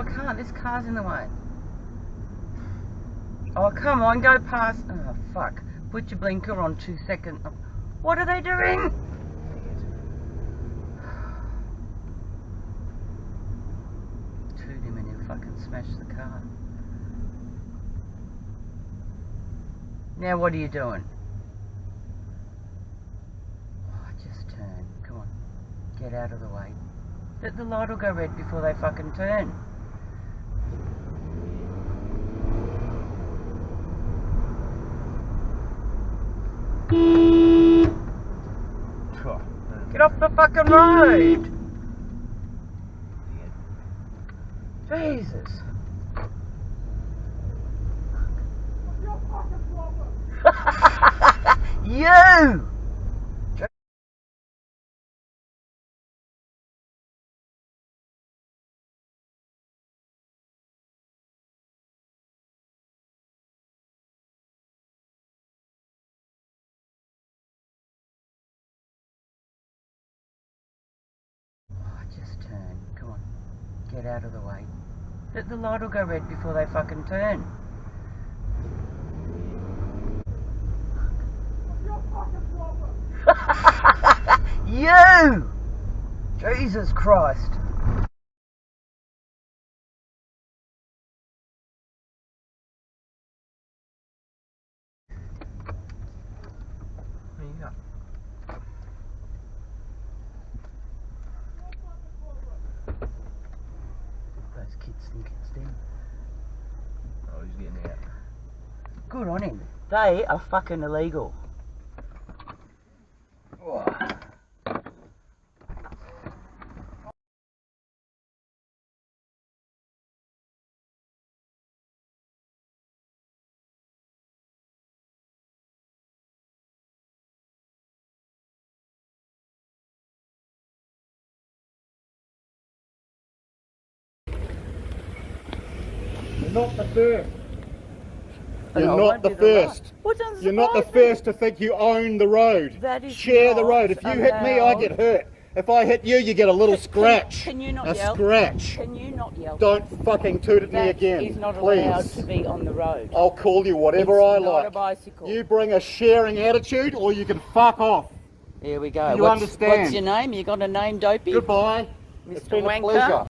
I can't. This car's in the way. Oh, come on, go past. Oh, fuck. Put your blinker on 2 seconds. What are they doing? Toot him and he'll fucking smash the car. Now what are you doing? Oh, just turn. Come on. Get out of the way. The light will go red before they fucking turn. Get off the fucking road! Jesus. You! Just turn. Come on. Get out of the way. The light will go red before they fucking turn. You! Jesus Christ. There you go. Those kids think it's them. Oh, he's getting out. Good on him. They are fucking illegal. Oh. You're not the first. You're not the first. You're not the first to think you own the road. That is Share the not road. If you hit me, I get hurt. If I hit you, you get a little scratch. Can you not a yell? scratch. Can you not yell? Don't fucking toot at me That again, is not please. allowed to be on the road. I'll call you whatever It's I not like. a bicycle. You bring a sharing attitude, or you can fuck off. Here we go. You understand? What's your name? You got a name, Dopey? Goodbye. Mr. It's been Wanker. a pleasure.